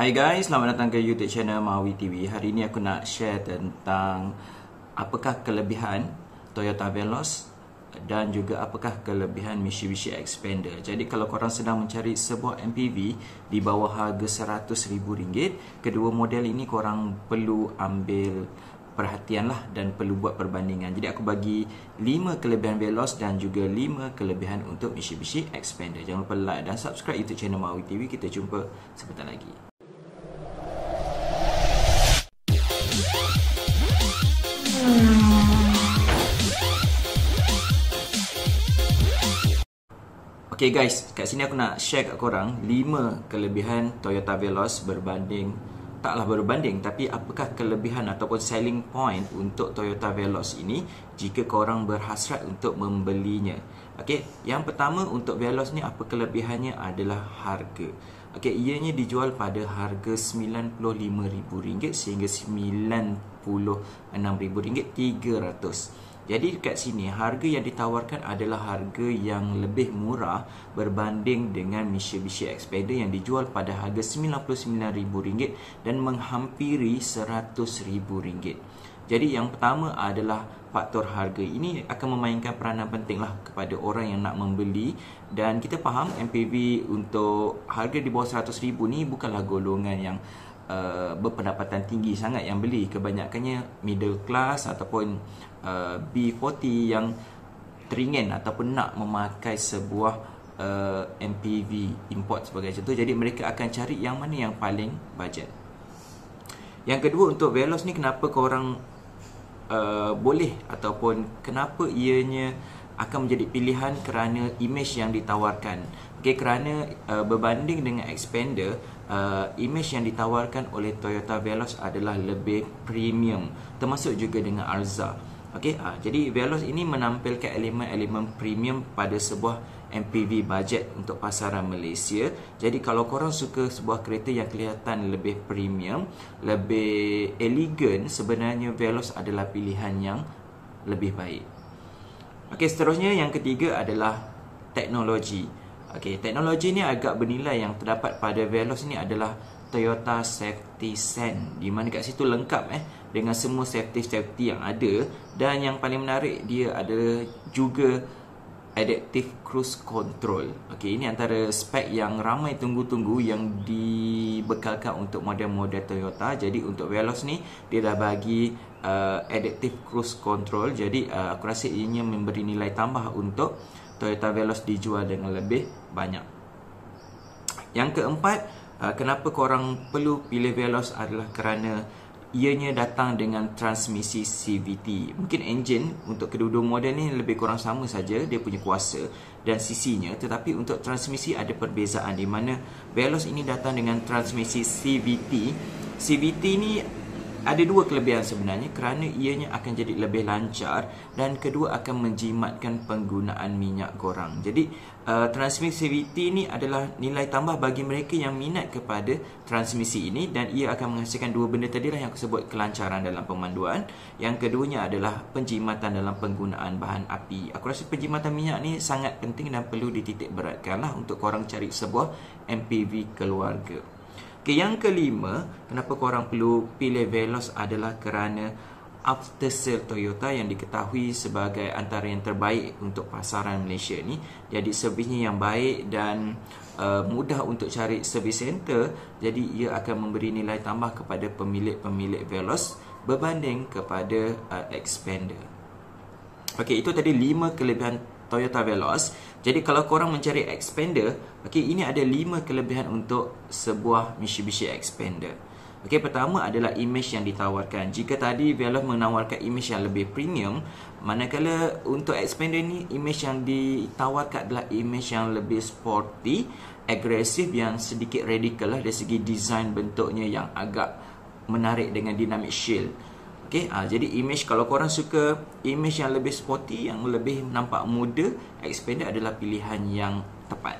Hai guys, selamat datang ke YouTube channel Mawi TV. Hari ini aku nak share tentang apakah kelebihan Toyota Veloz dan juga apakah kelebihan Mitsubishi Xpander. Jadi kalau korang sedang mencari sebuah MPV di bawah harga RM100,000, kedua model ini korang perlu ambil perhatian lah dan perlu buat perbandingan. Jadi aku bagi 5 kelebihan Veloz dan juga 5 kelebihan untuk Mitsubishi Xpander. Jangan lupa like dan subscribe YouTube channel Mawi TV. Kita jumpa sebentar lagi. Okay guys, kat sini aku nak share kat korang 5 kelebihan Toyota Veloz taklah berbanding, tapi apakah kelebihan ataupun selling point untuk Toyota Veloz ini jika korang berhasrat untuk membelinya. Okay, yang pertama untuk Veloz ni apa kelebihannya adalah harga. Okay, ianya dijual pada harga RM95,000 sehingga RM96,300. Jadi kat sini harga yang ditawarkan adalah harga yang lebih murah berbanding dengan Mitsubishi Xpander yang dijual pada harga RM99,000 dan menghampiri RM100,000. Jadi yang pertama adalah faktor harga. Ini akan memainkan peranan penting lah kepada orang yang nak membeli. Dan kita faham MPV untuk harga di bawah RM100,000 ni bukanlah golongan yang berpendapatan tinggi sangat yang beli. Kebanyakannya middle class ataupun B40 yang teringin ataupun nak memakai sebuah MPV import sebagai contoh. Jadi mereka akan cari yang mana yang paling budget. Yang kedua untuk Veloz ni, kenapa korang boleh ataupun kenapa ianya akan menjadi pilihan kerana image yang ditawarkan. Okay, kerana berbanding dengan Xpander, image yang ditawarkan oleh Toyota Veloz adalah lebih premium, termasuk juga dengan Alza. Okay, jadi Veloz ini menampilkan elemen-elemen premium pada sebuah MPV budget untuk pasaran Malaysia. Jadi kalau korang suka sebuah kereta yang kelihatan lebih premium, lebih elegan, sebenarnya Veloz adalah pilihan yang lebih baik. Okey, seterusnya yang ketiga adalah teknologi. Okey, teknologi ni agak bernilai. Yang terdapat pada Veloz ni adalah Toyota Safety Sense, di mana kat situ lengkap dengan semua safety yang ada. Dan yang paling menarik, dia ada juga Adaptive Cruise Control. Okey, ini antara spek yang ramai tunggu-tunggu yang dibekalkan untuk model-model Toyota. Jadi untuk Veloz ni dia dah bagi Adaptive Cruise Control. Jadi aku rasa ianya memberi nilai tambah untuk Toyota Veloz dijual dengan lebih banyak. Yang keempat, kenapa korang perlu pilih Veloz adalah kerana ianya datang dengan transmisi CVT. Mungkin enjin untuk kedua-dua model ni lebih kurang sama saja, dia punya kuasa dan sisinya, tetapi untuk transmisi ada perbezaan, di mana Veloz ini datang dengan transmisi CVT. CVT ni ada dua kelebihan sebenarnya, kerana ianya akan jadi lebih lancar dan kedua akan menjimatkan penggunaan minyak korang. Jadi transmisi CVT ni adalah nilai tambah bagi mereka yang minat kepada transmisi ini, dan ia akan menghasilkan dua benda tadi lah yang aku sebut, kelancaran dalam pemanduan. Yang keduanya adalah penjimatan dalam penggunaan bahan api. Aku rasa penjimatan minyak ni sangat penting dan perlu dititik beratkan lah untuk korang cari sebuah MPV keluarga. Okay, yang kelima, kenapa korang perlu pilih Veloz adalah kerana after sale Toyota yang diketahui sebagai antara yang terbaik untuk pasaran Malaysia ni. Jadi servisnya yang baik dan mudah untuk cari service center. Jadi ia akan memberi nilai tambah kepada pemilik-pemilik Veloz berbanding kepada Xpander. Okey, itu tadi 5 kelebihan Toyota Veloz. Jadi kalau korang mencari Xpander, okey, ini ada 5 kelebihan untuk sebuah Mitsubishi Xpander. Okey, pertama adalah image yang ditawarkan. Jika tadi Veloz menawarkan image yang lebih premium, manakala untuk Xpander ni image yang ditawarkan adalah image yang lebih sporty, agresif, yang sedikit radikal lah dari segi design bentuknya yang agak menarik dengan dynamic shield. Okay, jadi image, kalau korang suka image yang lebih sporty, yang lebih nampak muda, Xpander adalah pilihan yang tepat.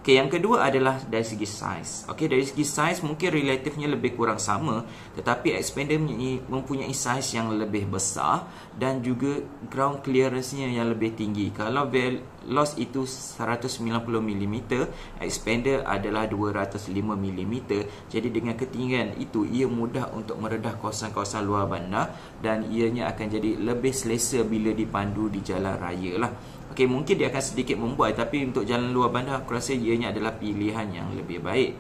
Okey, yang kedua adalah dari segi saiz. Okey, dari segi saiz mungkin relatifnya lebih kurang sama, tetapi expander mempunyai saiz yang lebih besar dan juga ground clearance-nya yang lebih tinggi. Kalau Veloz itu 190 mm, expander adalah 205 mm. Jadi dengan ketinggian itu, ia mudah untuk meredah kawasan-kawasan luar bandar dan ianya akan jadi lebih selesa bila dipandu di jalan raya lah. Okey, mungkin dia akan sedikit membuai, tapi untuk jalan luar bandar aku rasa ianya adalah pilihan yang lebih baik.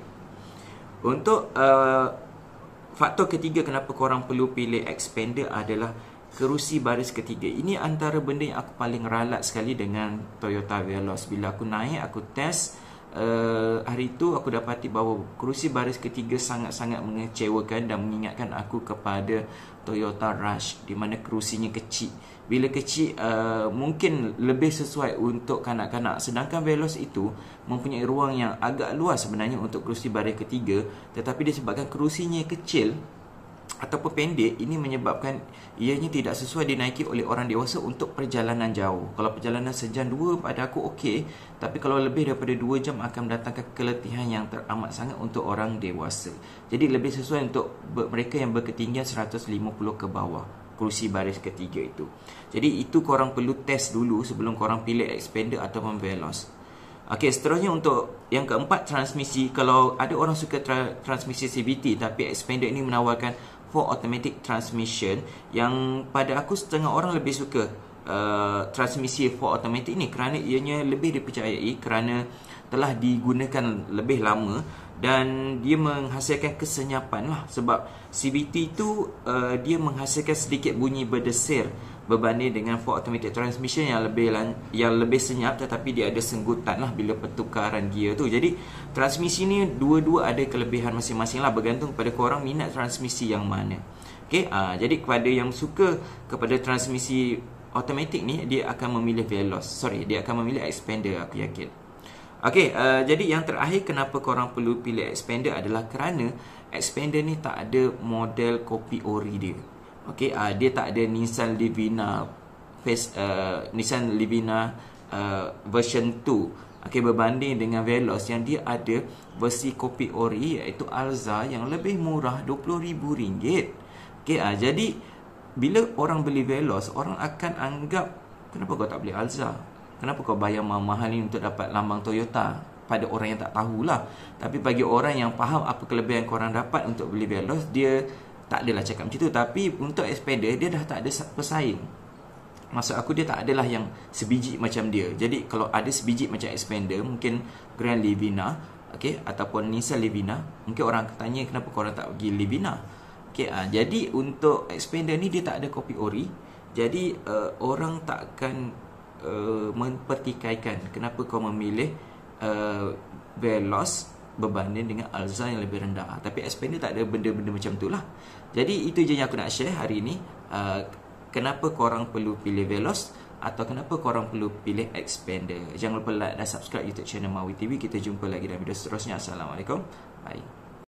Untuk faktor ketiga kenapa korang perlu pilih expander adalah kerusi baris ketiga. Ini antara benda yang aku paling ralat sekali dengan Toyota Veloz. Bila aku naik, aku test, hari itu aku dapati bahawa kerusi baris ketiga sangat-sangat mengecewakan dan mengingatkan aku kepada Toyota Rush, di mana kerusinya kecil. Bila kecil, mungkin lebih sesuai untuk kanak-kanak. Sedangkan Veloz itu mempunyai ruang yang agak luas sebenarnya untuk kerusi baris ketiga, tetapi disebabkan kerusinya kecil ataupun pendek, ini menyebabkan ianya tidak sesuai dinaiki oleh orang dewasa untuk perjalanan jauh. Kalau perjalanan sejam dua pada aku okey, tapi kalau lebih daripada 2 jam akan mendatangkan keletihan yang teramat sangat untuk orang dewasa. Jadi lebih sesuai untuk mereka yang berketinggian 150 ke bawah, kerusi baris ketiga itu. Jadi itu korang perlu test dulu sebelum korang pilih expander ataupun Veloz. Okey, seterusnya untuk yang keempat, transmisi. Kalau ada orang suka transmisi CVT, tapi expander ini menawarkan full automatic transmission, yang pada aku setengah orang lebih suka transmisi full automatic ni kerana ianya lebih dipercayai, kerana telah digunakan lebih lama dan dia menghasilkan kesenyapan lah. Sebab CVT itu dia menghasilkan sedikit bunyi berdesir berbanding dengan full automatic transmission yang lebih senyap, tetapi dia ada senggutan lah bila pertukaran gear tu. Jadi transmisi ni dua-dua ada kelebihan masing-masing lah, bergantung pada korang minat transmisi yang mana. Okay, jadi kepada yang suka kepada transmisi automatic ni, dia akan memilih Veloz. Dia akan memilih expander, aku yakin. Okay, jadi yang terakhir kenapa korang perlu pilih expander adalah kerana expander ni tak ada model kopi ori dia. Okey, dia tak ada Nissan Livina version 2. Okey, berbanding dengan Veloz yang dia ada versi kopi ori, iaitu Alza, yang lebih murah, RM20,000. Okey, jadi bila orang beli Veloz, orang akan anggap, kenapa kau tak beli Alza? Kenapa kau bayar mahal ni untuk dapat lambang Toyota? Pada orang yang tak tahulah. Tapi bagi orang yang faham apa kelebihan korang dapat untuk beli Veloz, dia tak adalah cakap macam tu. Tapi untuk expander, dia dah tak ada pesaing. Maksud aku, dia tak adalah yang sebiji macam dia. Jadi kalau ada sebiji macam expander, mungkin Grand Livina, okay, ataupun Nissan Livina, mungkin orang akan tanya kenapa korang tak pergi Livina. Okay, jadi untuk expander ni dia tak ada kopi ori. Jadi orang takkan mempertikaikan kenapa kau memilih Veloz berbanding dengan Alza yang lebih rendah. Tapi expander tak ada benda-benda macam tu lah. Jadi itu je yang aku nak share hari ni. Kenapa korang perlu pilih Veloz atau kenapa korang perlu pilih expander. Jangan lupa like dan subscribe YouTube channel Mawi TV. Kita jumpa lagi dalam video seterusnya. Assalamualaikum. Bye.